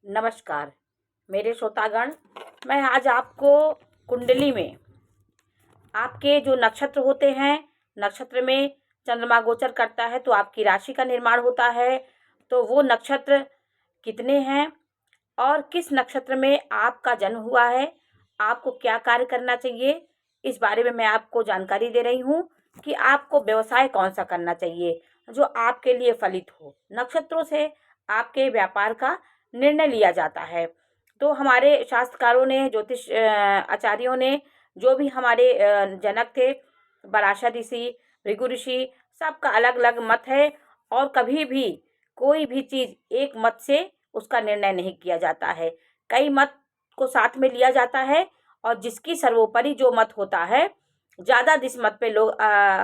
नमस्कार मेरे श्रोतागण। मैं आज आपको कुंडली में आपके जो नक्षत्र होते हैं, नक्षत्र में चंद्रमा गोचर करता है तो आपकी राशि का निर्माण होता है। तो वो नक्षत्र कितने हैं और किस नक्षत्र में आपका जन्म हुआ है, आपको क्या कार्य करना चाहिए, इस बारे में मैं आपको जानकारी दे रही हूँ कि आपको व्यवसाय कौन सा करना चाहिए जो आपके लिए फलित हो। नक्षत्रों से आपके व्यापार का निर्णय लिया जाता है। तो हमारे शास्त्रकारों ने, ज्योतिष आचार्यों ने, जो भी हमारे जनक थे, पराशर ऋषि, भृगु ऋषि, सबका अलग अलग मत है और कभी भी कोई भी चीज़ एक मत से उसका निर्णय नहीं किया जाता है। कई मत को साथ में लिया जाता है और जिसकी सर्वोपरि जो मत होता है, ज़्यादा जिस मत पे लोग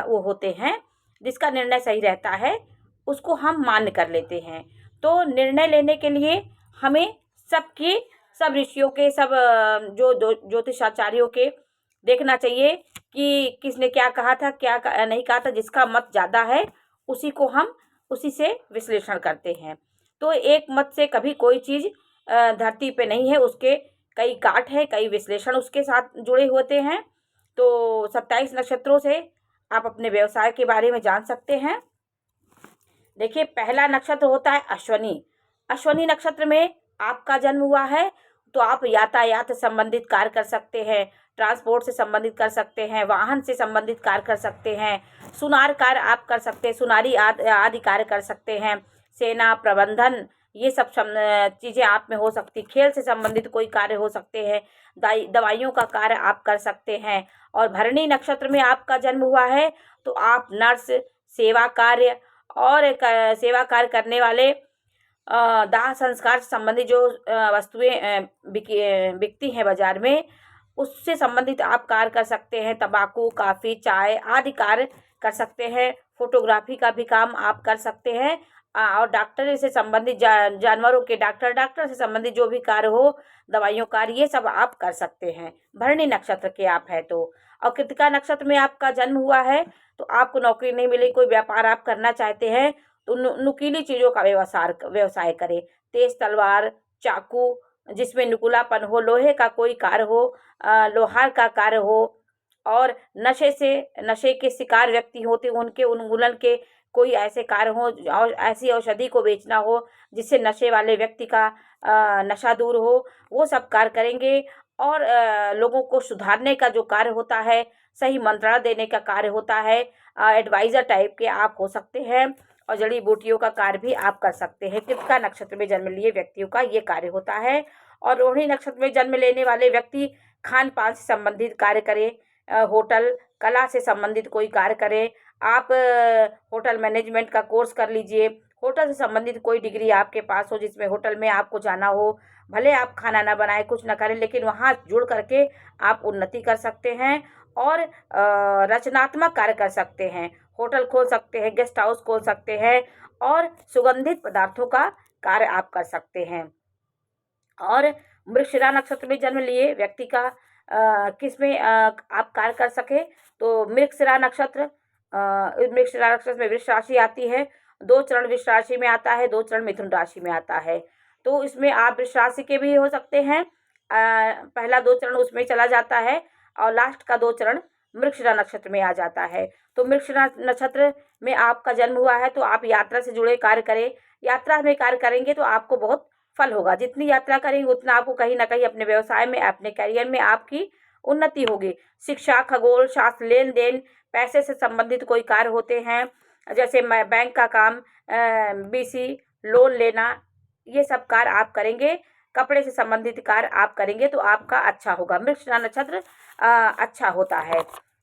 वो होते हैं, जिसका निर्णय सही रहता है, उसको हम मान्य कर लेते हैं। तो निर्णय लेने के लिए हमें सब ऋषियों के, सब जो ज्योतिषाचार्यों के देखना चाहिए कि किसने क्या कहा था, क्या नहीं कहा था। जिसका मत ज़्यादा है उसी से विश्लेषण करते हैं। तो एक मत से कभी कोई चीज़ धरती पे नहीं है, उसके कई काट है, कई विश्लेषण उसके साथ जुड़े होते हैं। तो 27 नक्षत्रों से आप अपने व्यवसाय के बारे में जान सकते हैं। देखिए, पहला नक्षत्र होता है अश्वनी। अश्वनी नक्षत्र में आपका जन्म हुआ है तो आप यातायात से संबंधित कार्य कर सकते हैं, ट्रांसपोर्ट से संबंधित कर सकते हैं, वाहन से संबंधित कार्य कर सकते हैं, सुनार कार्य आप कर सकते हैं, सुनारी आदि कार्य कर सकते हैं, सेना प्रबंधन, ये सब चीज़ें आप में हो सकती। खेल से संबंधित कोई कार्य हो सकते हैं, दवाइयों का कार्य आप कर सकते हैं। और भरणी नक्षत्र में आपका जन्म हुआ है तो आप नर्स, सेवा कार्य और सेवा कार्य करने वाले, दाह संस्कार से संबंधित जो वस्तुएं बिकती हैं बाजार में, उससे संबंधित आप कार्य कर सकते हैं। तंबाकू, काफ़ी, चाय आदि कार्य कर सकते हैं। फोटोग्राफी का भी काम आप कर सकते हैं। और डॉक्टर से संबंधित जानवरों के डॉक्टर से संबंधित जो भी कार्य हो, दवाइयों कार्य, ये सब आप कर सकते हैं भरणी नक्षत्र के आप हैं तो। और कृतिका नक्षत्र में आपका जन्म हुआ है तो आपको नौकरी नहीं मिली, कोई व्यापार आप करना चाहते हैं तो नुकीली चीज़ों का व्यवसाय करें। तेज तलवार, चाकू, जिसमें नुकीलापन हो, लोहे का कोई कार्य हो, लोहार का कार्य हो, और नशे के शिकार व्यक्ति होते उनके उन्मूलन के कोई ऐसे कार्य हो, और ऐसी औषधि को बेचना हो जिससे नशे वाले व्यक्ति का नशा दूर हो, वो सब कार्य करेंगे। और लोगों को सुधारने का जो कार्य होता है, सही मंत्रणा देने का कार्य होता है, एडवाइज़र टाइप के आप हो सकते हैं। और जड़ी बूटियों का कार्य भी आप कर सकते हैं। कृतिका नक्षत्र में जन्म लिए व्यक्तियों का ये कार्य होता है। और रोहिणी नक्षत्र में जन्म लेने वाले व्यक्ति खान पान से संबंधित कार्य करें, होटल कला से संबंधित कोई कार्य करें। आप होटल मैनेजमेंट का कोर्स कर लीजिए। होटल से संबंधित कोई डिग्री आपके पास हो जिसमें होटल में आपको जाना हो, भले आप खाना ना बनाए, कुछ ना करें, लेकिन वहाँ जुड़ करके आप उन्नति कर सकते हैं और रचनात्मक कार्य कर सकते हैं। होटल खोल सकते हैं, गेस्ट हाउस खोल सकते हैं और सुगंधित पदार्थों का कार्य आप कर सकते हैं। और मृगशिरा नक्षत्र में जन्म लिए व्यक्ति का किसमें आप कार्य कर सके तो मृगशिरा नक्षत्र, मृगशिरा नक्षत्र में वृष राशि आती है। 2 चरण वृष राशि में आता है, 2 चरण मिथुन राशि में आता है। तो इसमें आप वृष राशि के भी हो सकते हैं। पहला 2 चरण उसमें चला जाता है और लास्ट का 2 चरण मृगशिरा नक्षत्र में आ जाता है। तो मृगशिरा नक्षत्र में आपका जन्म हुआ है तो आप यात्रा से जुड़े कार्य करें। यात्रा में कार्य करेंगे तो आपको बहुत फल होगा। जितनी यात्रा करेंगे उतना आपको कहीं ना कहीं अपने व्यवसाय में, अपने करियर में आपकी उन्नति होगी। शिक्षा, खगोल शास्त्र, लेन देन, पैसे से संबंधित कोई कार्य होते हैं, जैसे बैंक का काम, बीसी, लोन लेना, ये सब कार्य आप करेंगे। कपड़े से संबंधित कार्य आप करेंगे तो आपका अच्छा होगा। मृगशिरा नक्षत्र अच्छा होता है।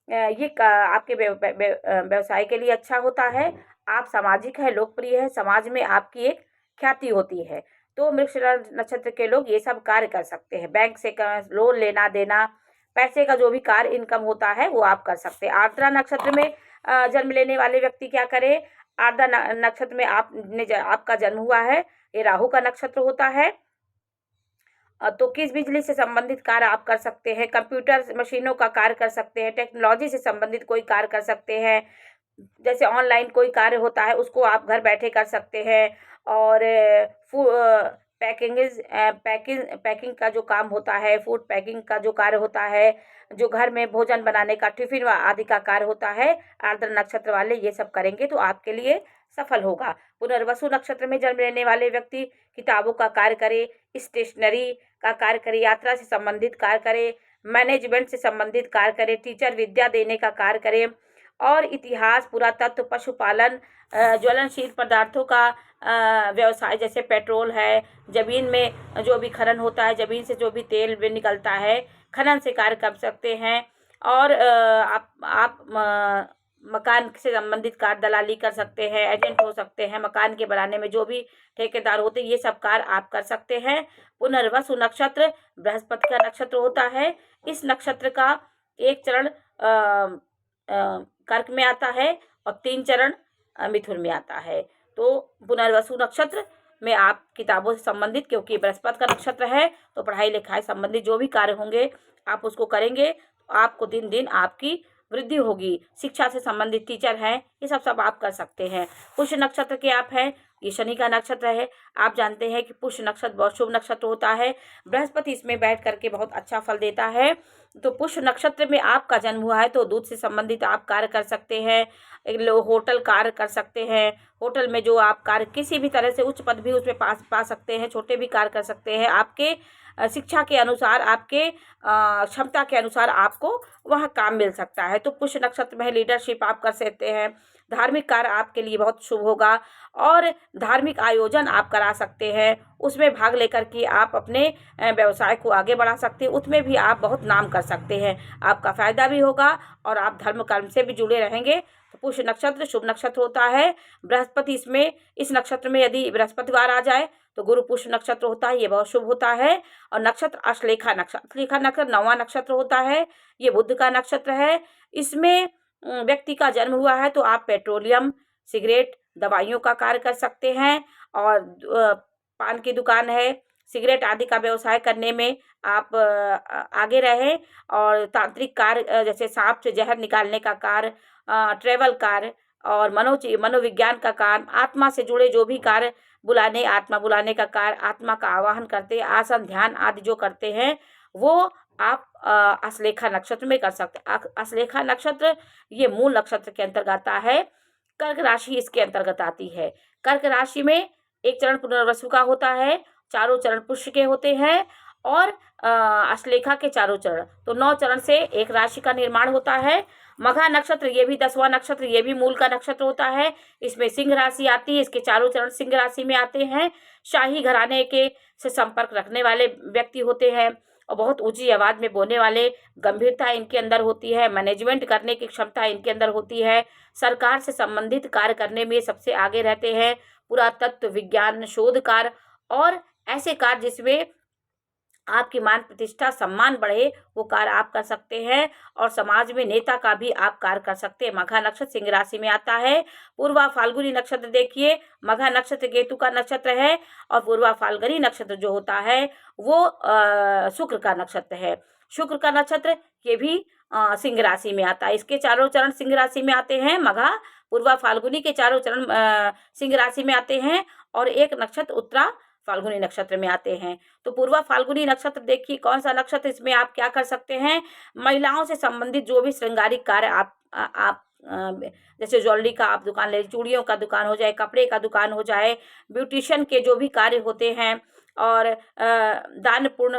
ये आपके व्यवसाय के लिए अच्छा होता है। आप सामाजिक है, लोकप्रिय है, समाज में आपकी एक ख्याति होती है। तो मृगशिरा नक्षत्र के लोग ये सब कार्य कर सकते हैं। बैंक से लोन लेना देना, पैसे का जो भी कार्य इनकम होता है वो आप कर सकते हैं। आर्द्रा नक्षत्र में जन्म लेने वाले व्यक्ति क्या करें। आर्द्रा नक्षत्र में आपका जन्म हुआ है, ये राहु का नक्षत्र होता है। तो किस बिजली से संबंधित कार्य आप कर सकते हैं, कंप्यूटर मशीनों का कार्य कर सकते हैं, टेक्नोलॉजी से संबंधित कोई कार्य कर सकते हैं। जैसे ऑनलाइन कोई कार्य होता है उसको आप घर बैठे कर सकते हैं। और पैकिंग का जो काम होता है, फूड पैकिंग का जो कार्य होता है, जो घर में भोजन बनाने का टिफिन आदि का कार्य होता है, आर्द्र नक्षत्र वाले ये सब करेंगे तो आपके लिए सफल होगा। पुनर्वसु नक्षत्र में जन्म लेने वाले व्यक्ति किताबों का कार्य करे, स्टेशनरी का कार्य करे, यात्रा से संबंधित कार्य करे, मैनेजमेंट से संबंधित कार्य करे, टीचर विद्या देने का कार्य करे और इतिहास, पुरातत्व, पशुपालन, ज्वलनशील पदार्थों का व्यवसाय जैसे पेट्रोल है, ज़मीन में जो भी खनन होता है, ज़मीन से जो भी तेल भी निकलता है, खनन से कार्य कर सकते हैं। और आप मकान से संबंधित कार्य, दलाली कर सकते हैं, एजेंट हो सकते हैं, मकान के बनाने में जो भी ठेकेदार होते हैं ये सब कार्य आप कर सकते हैं। पुनर्वसु नक्षत्र बृहस्पति का नक्षत्र होता है। इस नक्षत्र का एक चरण कर्क में आता है और 3 चरण मिथुन में आता है। तो पुनर्वसु नक्षत्र में आप किताबों से संबंधित, क्योंकि बृहस्पति का नक्षत्र है तो पढ़ाई लिखाई संबंधित जो भी कार्य होंगे आप उसको करेंगे तो आपको दिन दिन आपकी वृद्धि होगी। शिक्षा से संबंधित टीचर हैं, ये सब आप कर सकते हैं। पुष्य नक्षत्र के आप हैं, ये शनि का नक्षत्र है। आप जानते हैं कि पुष्य नक्षत्र बहुत शुभ नक्षत्र होता है, बृहस्पति इसमें बैठ करके बहुत अच्छा फल देता है। तो पुष्य नक्षत्र में आपका जन्म हुआ है तो दूध से संबंधित आप कार्य कर सकते हैं, होटल कार्य कर सकते हैं, होटल में जो आप कार्य किसी भी तरह से उच्च पद भी उसमें पा सकते हैं, छोटे भी कार्य कर सकते हैं। आपके शिक्षा के अनुसार, आपके क्षमता के अनुसार आपको वहाँ काम मिल सकता है। तो पुष्य नक्षत्र में लीडरशिप आप कर सकते हैं। धार्मिक कार्य आपके लिए बहुत शुभ होगा और धार्मिक आयोजन आप करा सकते हैं, उसमें भाग लेकर के आप अपने व्यवसाय को आगे बढ़ा सकते हैं, उसमें भी आप बहुत नाम कर सकते हैं। आपका फायदा भी होगा और आप धर्म कर्म से भी जुड़े रहेंगे। तो पुष्य नक्षत्र शुभ नक्षत्र होता है। बृहस्पति इस नक्षत्र में यदि बृहस्पतिवार आ जाए तो गुरु पुष्य नक्षत्र होता है, ये बहुत शुभ होता है। और नक्षत्र अश्लेखा नक्षत्र 9वां नक्षत्र होता है, ये बुध का नक्षत्र है। इसमें व्यक्ति का जन्म हुआ है तो आप पेट्रोलियम, सिगरेट, दवाइयों का कार्य कर सकते हैं और पान की दुकान है, सिगरेट आदि का व्यवसाय करने में आप आगे रहें। और तांत्रिक कार्य जैसे सांप से जहर निकालने का कार्य, ट्रेवल कार्य और मनोविज्ञान का काम, आत्मा से जुड़े जो भी कार्य, आत्मा बुलाने का कार्य, आत्मा का आवाहन करते हैं, आसन ध्यान आदि जो करते हैं वो आप अश्लेखा नक्षत्र में कर सकते हैं। अश्लेखा नक्षत्र ये मूल नक्षत्र के अंतर्गत आता है। कर्क राशि इसके अंतर्गत आती है। कर्क राशि में एक चरण पुनर्वसु का होता है, चारों चरण पुष्य के होते हैं और अश्लेखा के चारों चरण, तो 9 चरण से एक राशि का निर्माण होता है। मघा नक्षत्र ये भी 10वां नक्षत्र, ये भी मूल का नक्षत्र होता है। इसमें सिंह राशि आती है, इसके चारों चरण सिंह राशि में आते हैं। शाही घराने के से संपर्क रखने वाले व्यक्ति होते हैं और बहुत ऊंची आवाज में बोलने वाले, गंभीरता इनके अंदर होती है, मैनेजमेंट करने की क्षमता इनके अंदर होती है, सरकार से संबंधित कार्य करने में सबसे आगे रहते हैं, पुरातत्व, विज्ञान, शोध कार्य और ऐसे कार्य जिसमें आपकी मान प्रतिष्ठा सम्मान बढ़े वो कार्य आप कर सकते हैं और समाज में नेता का भी आप कार्य कर सकते हैं। मघा नक्षत्र सिंह राशि में आता है। पूर्वा फाल्गुनी नक्षत्र देखिए, मघा नक्षत्र केतु का नक्षत्र है और पूर्वा फाल्गुनी नक्षत्र जो होता है वो शुक्र का नक्षत्र है। शुक्र का नक्षत्र ये भी सिंह राशि में आता है। इसके चारों चरण सिंह राशि में आते हैं। मघा, पूर्वा फाल्गुनी के चारों चरण सिंह राशि में आते हैं और एक नक्षत्र उत्तरा फाल्गुनी नक्षत्र में आते हैं। तो पूर्वा फाल्गुनी नक्षत्र देखिए कौन सा नक्षत्र, इसमें आप क्या कर सकते हैं, महिलाओं से संबंधित जो भी श्रृंगारिक कार्य आप जैसे ज्वेलरी का आप दुकान ले, चूड़ियों का दुकान हो जाए, कपड़े का दुकान हो जाए, ब्यूटिशियन के जो भी कार्य होते हैं और दान पुण्य